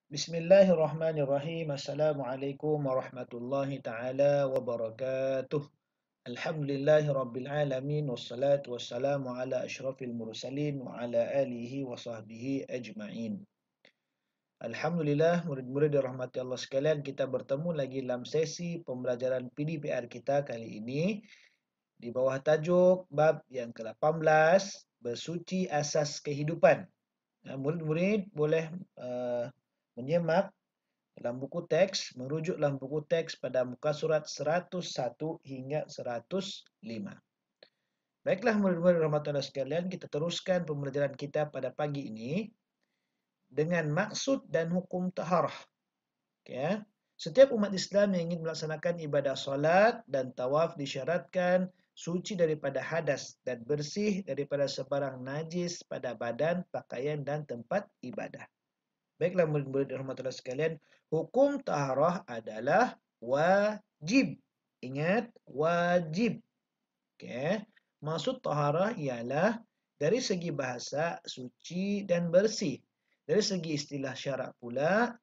Bismillahirrahmanirrahim. Assalamualaikum warahmatullahi taala wabarakatuh. Alhamdulillahi rabbil alamin wassalatu wassalamu ala asyrafil mursalin wa ala alihi wa sahbihi ajma'in. Alhamdulillah, murid-murid dirahmati Allah sekalian, kita bertemu lagi dalam sesi pembelajaran PDPR kita kali ini di bawah tajuk bab yang ke-18, bersuci asas kehidupan. Murid-murid boleh menyemak dalam buku teks, merujuk dalam buku teks pada muka surat 101 hingga 105. Baiklah murid-murid rahmatullah sekalian, kita teruskan pembelajaran kita pada pagi ini dengan maksud dan hukum taharah. Okay. Setiap umat Islam yang ingin melaksanakan ibadah solat dan tawaf disyaratkan suci daripada hadas dan bersih daripada sebarang najis pada badan, pakaian dan tempat ibadah. Baiklah murid-murid rahmatullah sekalian, hukum taharah adalah wajib. Ingat, wajib. Okay. Maksud taharah ialah dari segi bahasa suci dan bersih. Dari segi istilah syarak pula,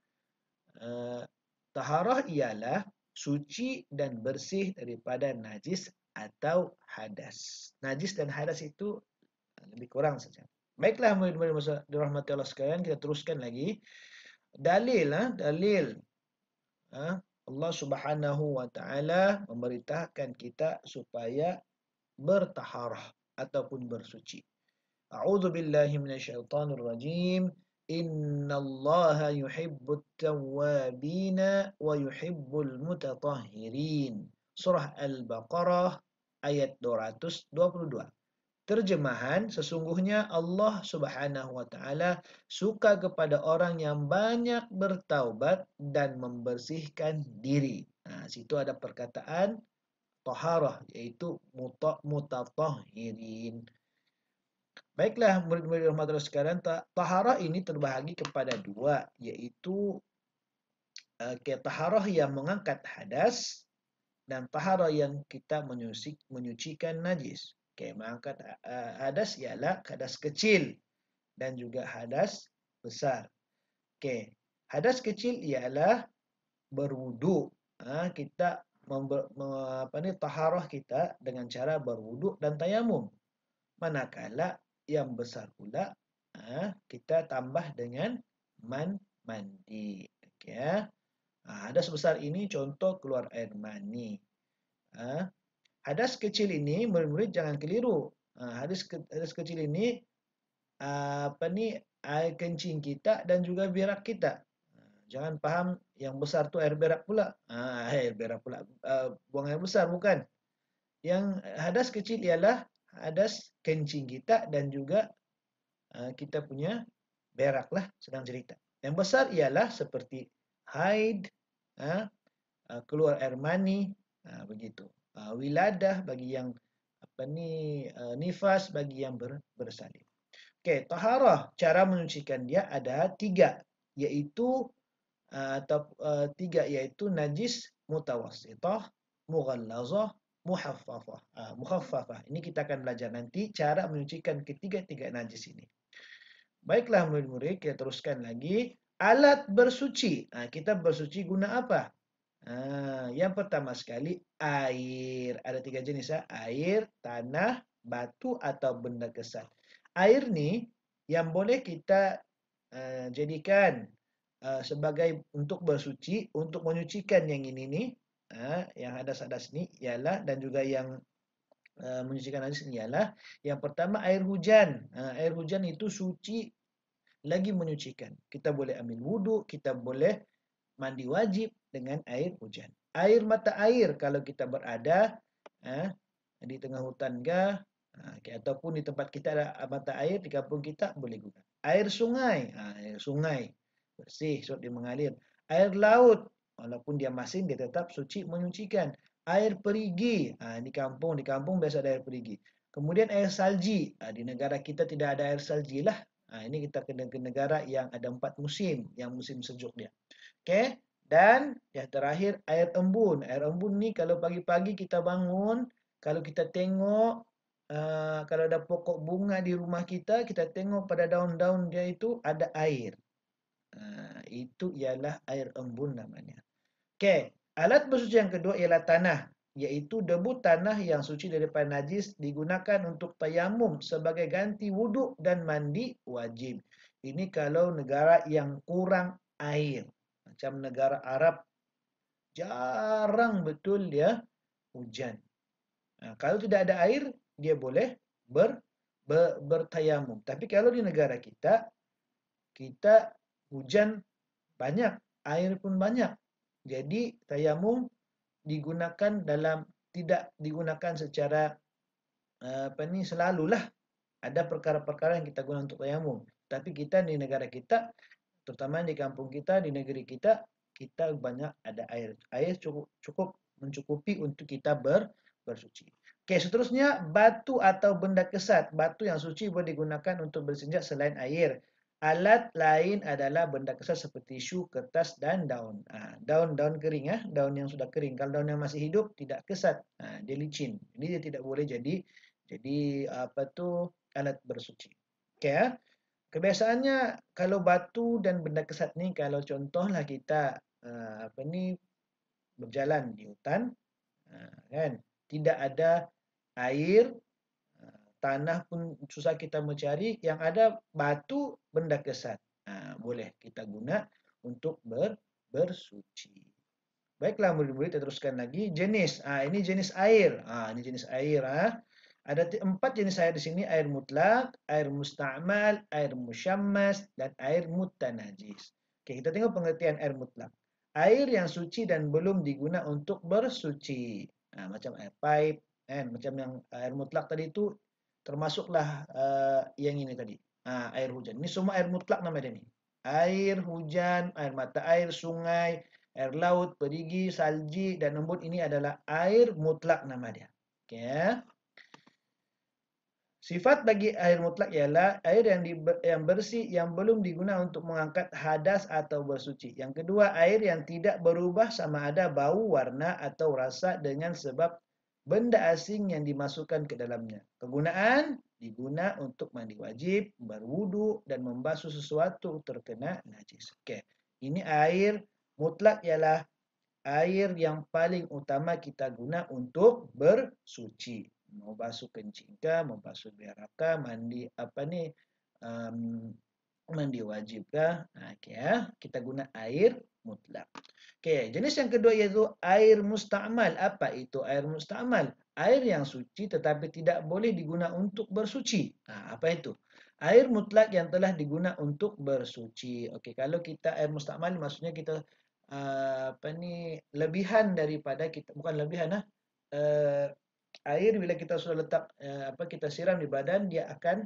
taharah ialah suci dan bersih daripada najis atau hadas. Najis dan hadas itu lebih kurang saja. Baiklah murid-murid dirahmati Allah sekalian, kita teruskan lagi. Dalil Allah Subhanahu wa taala memerintahkan kita supaya bertaharah ataupun bersuci. A'udzu billahi minasyaitonir rajim. Innallaha yuhibbut tawwabina wa yuhibbul mutatahhirin. Surah Al-Baqarah ayat 222. Terjemahan, sesungguhnya Allah Subhanahu wa taala suka kepada orang yang banyak bertaubat dan membersihkan diri. Nah, situ ada perkataan taharah, yaitu mutatahhirin. Baiklah murid-murid rahmatullah sekalian, taharah ini terbahagi kepada dua, yaitu taharah yang mengangkat hadas dan taharah yang kita menyucikan najis. Mengangkat hadas ialah hadas kecil dan juga hadas besar. Hadas kecil ialah berwuduk. Kita taharah kita dengan cara berwuduk dan tayamum. Manakala yang besar pula kita tambah dengan mandi. Hadas besar ini contoh keluar air mani. Hadas kecil ini murid-murid jangan keliru. Hadas kecil ini air kencing kita dan juga berak kita. Jangan faham yang besar tu air berak pula. Air berak pula. Buang air besar bukan. Yang hadas kecil ialah hadas kencing kita dan juga kita punya berak lah, sedang cerita. Yang besar ialah seperti haid, keluar air mani, begitu. Wiladah bagi yang nifas bagi yang bersalin. Taharah, cara menyucikan dia ada tiga, yaitu yaitu najis mutawassithah, mughallazah, mukhaffafah. Ini kita akan belajar nanti cara menyucikan ketiga-tiga najis ini. Baiklah murid-murid, kita teruskan lagi. Alat bersuci. Kita bersuci guna apa? Yang pertama sekali air. Ada tiga jenis air, tanah, batu atau benda kesat. Air ni yang boleh kita jadikan sebagai untuk bersuci, untuk menyucikan yang ini ni, yang hadas-hadas ni ialah, dan juga yang menyucikan najis ni ialah, yang pertama air hujan. Air hujan itu suci lagi menyucikan. Kita boleh ambil wuduk, kita boleh mandi wajib dengan air hujan. Air mata air kalau kita berada di tengah hutan ke, ataupun di tempat kita ada mata air di kampung kita, boleh guna. Air sungai, air sungai bersih sebab dia mengalir. Air laut, walaupun dia masin dia tetap suci menyucikan. Air perigi, di kampung biasa ada air perigi. Kemudian air salji, di negara kita tidak ada air salji lah. Ini kita kena ke negara yang ada 4 musim, yang musim sejuk dia. Dan yang terakhir air embun. Air embun ni kalau pagi-pagi kita bangun, kalau kita tengok, kalau ada pokok bunga di rumah kita, kita tengok pada daun-daun dia itu ada air. itu ialah air embun namanya. Okey, alat bersuci yang kedua ialah tanah, iaitu debu tanah yang suci daripada najis digunakan untuk tayamum sebagai ganti wuduk dan mandi wajib. Ini kalau negara yang kurang air. Macam negara Arab, jarang betul dia hujan. Kalau tidak ada air, dia boleh bertayamum. Tapi kalau di negara kita, kita hujan banyak, air pun banyak. Jadi tayamum digunakan tidak digunakan secara selalulah. Ada perkara-perkara yang kita guna untuk tayamum. Tapi kita di negara kita, terutama di kampung kita, di negeri kita, kita banyak ada air. Air cukup mencukupi untuk kita bersuci. Okey, seterusnya batu atau benda kesat. Batu yang suci boleh digunakan untuk bersinjak selain air. Alat lain adalah benda kesat seperti tisu, kertas dan daun. Daun kering, daun yang sudah kering. Kalau daun yang masih hidup tidak kesat, dia licin. Jadi dia tidak boleh jadi alat bersuci. Okey. Kebiasaannya kalau batu dan benda kesat ni, kalau contohlah kita berjalan di hutan, kan, tidak ada air, tanah pun susah kita mencari, yang ada batu, benda kesat. Boleh kita guna untuk bersuci. Baiklah murid-murid, kita teruskan lagi. Jenis, ini jenis air. Ini jenis air. Ada 4 jenis air di sini, air mutlak, air musta'mal, air musyammas, dan air mutanajis. Okey, kita tengok pengertian air mutlak. Air yang suci dan belum diguna untuk bersuci. Macam air pipe, kan? Macam yang air mutlak tadi itu termasuklah yang ini tadi. Air hujan. Ini semua air mutlak nama dia ni. Air hujan, air mata air, sungai, air laut, perigi, salji, dan embun, ini adalah air mutlak nama dia. Okey, ya. Sifat bagi air mutlak ialah air yang bersih yang belum digunakan untuk mengangkat hadas atau bersuci. Yang kedua, air yang tidak berubah sama ada bau, warna atau rasa dengan sebab benda asing yang dimasukkan ke dalamnya. Kegunaan diguna untuk mandi wajib, berwudu dan membasuh sesuatu terkena najis. Okey. Ini air mutlak ialah air yang paling utama kita guna untuk bersuci. Mau basuh kencing kah, mau basuh berak kah, mandi mandi wajib kah? Okey, kita guna air mutlak. Okey, jenis yang kedua iaitu air musta'mal. Apa itu air musta'mal? Air yang suci tetapi tidak boleh digunakan untuk bersuci. Apa itu? Air mutlak yang telah digunakan untuk bersuci. Okey, kalau kita air musta'mal maksudnya kita lebihan daripada kita, bukan lebihan air bila kita sudah letak kita siram di badan, dia akan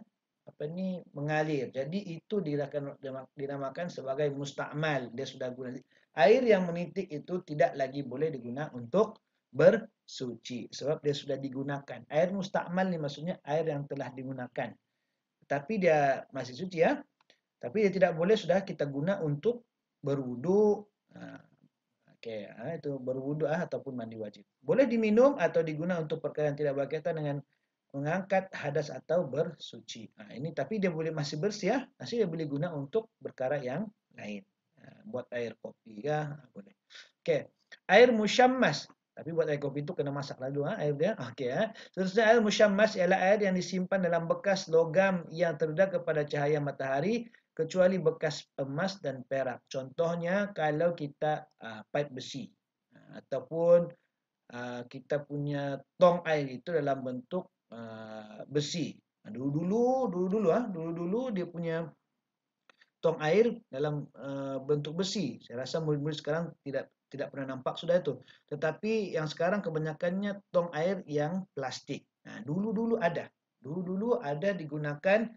mengalir. Jadi itu dinamakan sebagai musta'mal. Dia sudah guna. Air yang menitik itu tidak lagi boleh digunakan untuk bersuci sebab dia sudah digunakan. Air musta'mal ni maksudnya air yang telah digunakan. Tapi dia masih suci, ya. Tapi dia tidak boleh sudah kita guna untuk berwudu. Okey, itu berwudu ataupun mandi wajib. Boleh diminum atau digunakan untuk perkara yang tidak berkaitan dengan mengangkat hadas atau bersuci. Ini tapi dia boleh masih bersih, ya. Masih dia boleh guna untuk perkara yang lain. Buat air kopi kah, boleh. Okey. Air musyammas. Tapi buat air kopi itu kena masak dulu air dia. Okey, Seterusnya air musyammas ialah air yang disimpan dalam bekas logam yang terdedah kepada cahaya matahari kecuali bekas emas dan perak. Contohnya kalau kita pipe besi ataupun kita punya tong air itu dalam bentuk besi. Dulu-dulu dia punya tong air dalam bentuk besi. Saya rasa murid-murid sekarang tidak pernah nampak sudah itu. Tetapi yang sekarang kebanyakannya tong air yang plastik. Dulu-dulu ada digunakan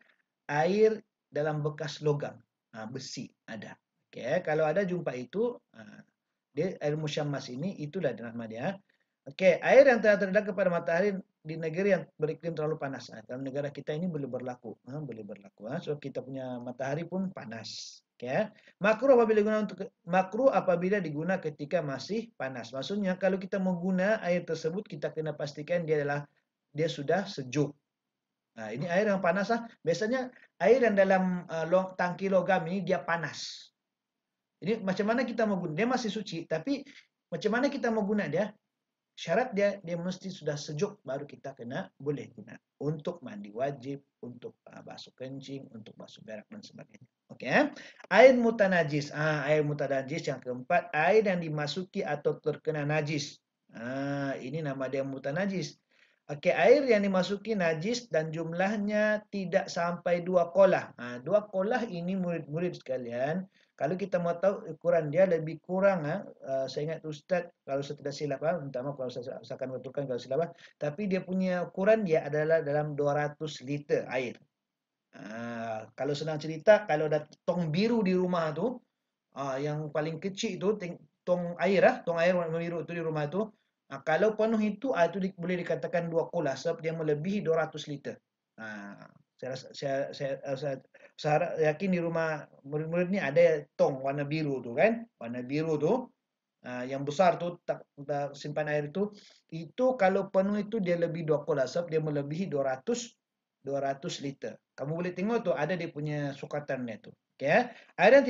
air dalam bekas logam, besi ada. Okey, kalau ada jumpa itu, dia air musyammas ini, itulah nama dia. Okey, air yang telah terdedah kepada matahari di negeri yang beriklim terlalu panas. Dalam negara kita ini boleh berlaku, So kita punya matahari pun panas. Okey, makruh apabila diguna ketika masih panas. Maksudnya kalau kita mengguna air tersebut, kita kena pastikan dia sudah sejuk. Ini air yang panas. Biasanya air yang dalam tangki logam ini dia panas. Jadi macam mana kita mau guna? Dia masih suci, tapi macam mana kita mau guna dia? Syarat dia mesti sudah sejuk baru kita kena boleh guna. Untuk mandi wajib, untuk basuh kencing, untuk basuh berak dan sebagainya. Okey. Air mutanajis. Air mutanajis yang keempat, air yang dimasuki atau terkena najis. Ini nama dia mutanajis. Okey, air yang dimasuki najis dan jumlahnya tidak sampai 2 kolah. 2 kolah ini murid-murid sekalian, kalau kita mau tahu ukuran dia lebih kurang, saya ingat Ustaz kalau saya tidak silap, minta maaf kalau saya akan betulkan kalau silap, tapi dia punya ukuran dia adalah dalam 200 liter air. Kalau senang cerita, kalau ada tong biru di rumah tu, yang paling kecil tu, tong air tong air warna biru tu di rumah tu, kalau penuh itu, itu boleh dikatakan 2 kolah sebab dia melebihi 200 liter. Saya yakin di rumah murid-murid ni ada tong warna biru tu kan, warna biru tu, yang besar tu tak simpan air itu kalau penuh itu dia lebih 2 kolah sebab dia melebihi 200 liter. Kamu boleh tengok tu ada dia punya sukatannya tu. Okay. Air yang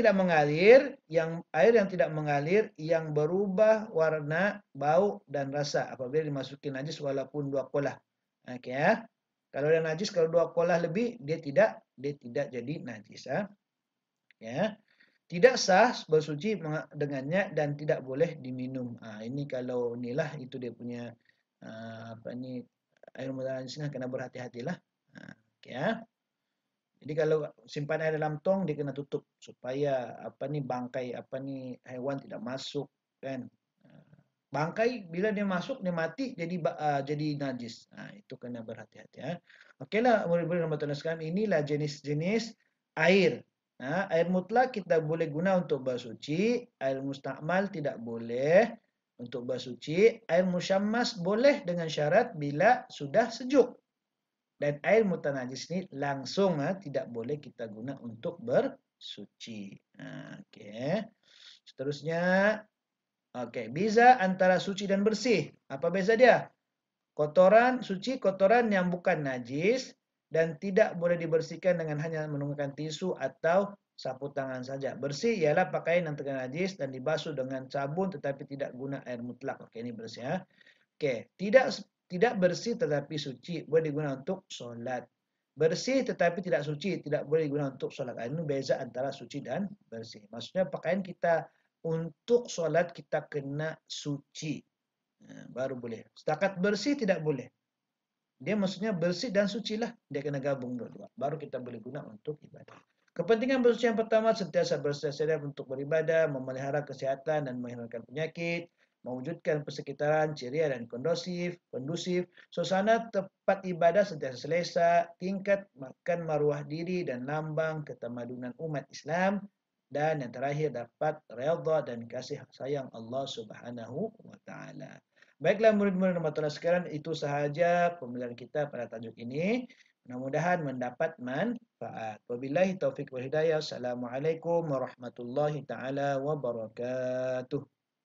tidak mengalir yang berubah warna, bau dan rasa apabila dimasuki najis walaupun 2 kolah. Okay. Kalau dia najis, kalau 2 kolah lebih dia tidak jadi najis. Ya. Tidak sah bersuci dengannya dan tidak boleh diminum. Ini kalau inilah itu dia punya air mutanajis kena berhati-hatilah. Okay, ya. Jadi kalau simpan air dalam tong dia kena tutup supaya bangkai haiwan tidak masuk kan. Bangkai bila dia masuk dia mati jadi najis. Itu kena berhati-hati ya. Okeylah murid-murid rahmatullah sekalian, inilah jenis-jenis air. Air mutlak kita boleh guna untuk bersuci, air mustakmal tidak boleh untuk bersuci, air musyammas boleh dengan syarat bila sudah sejuk. Dan air mutanajis ini langsung tidak boleh kita guna untuk bersuci. Okey. Seterusnya, beza antara suci dan bersih. Apa beza dia? Kotoran suci, kotoran yang bukan najis dan tidak boleh dibersihkan dengan hanya menggunakan tisu atau sapu tangan saja. Bersih ialah pakaian yang terkena najis dan dibasuh dengan sabun tetapi tidak guna air mutlak. Okey, ini bersih ya. Okey, tidak bersih tetapi suci boleh digunakan untuk solat. Bersih tetapi tidak suci tidak boleh digunakan untuk solat. Ini beza antara suci dan bersih. Maksudnya pakaian kita untuk solat kita kena suci. Baru boleh. Setakat bersih tidak boleh. Dia maksudnya bersih dan suci lah. Dia kena gabung dua-dua. Baru kita boleh guna untuk ibadah. Kepentingan bersuci yang pertama sentiasa bersedia untuk beribadah, memelihara kesehatan dan menghilangkan penyakit, mewujudkan persekitaran ceria dan kondusif, suasana tempat ibadah sentiasa selesa, tingkat makan maruah diri dan lambang ketamadunan umat Islam, dan yang terakhir dapat redha dan kasih sayang Allah Subhanahu wa taala. Baiklah murid-murid rahmatullah sekalian, itu sahaja pembelajaran kita pada tajuk ini. Mudah-mudahan mendapat manfaat. Wabillahi taufiq wal hidayah. Assalamualaikum warahmatullahi taala wabarakatuh.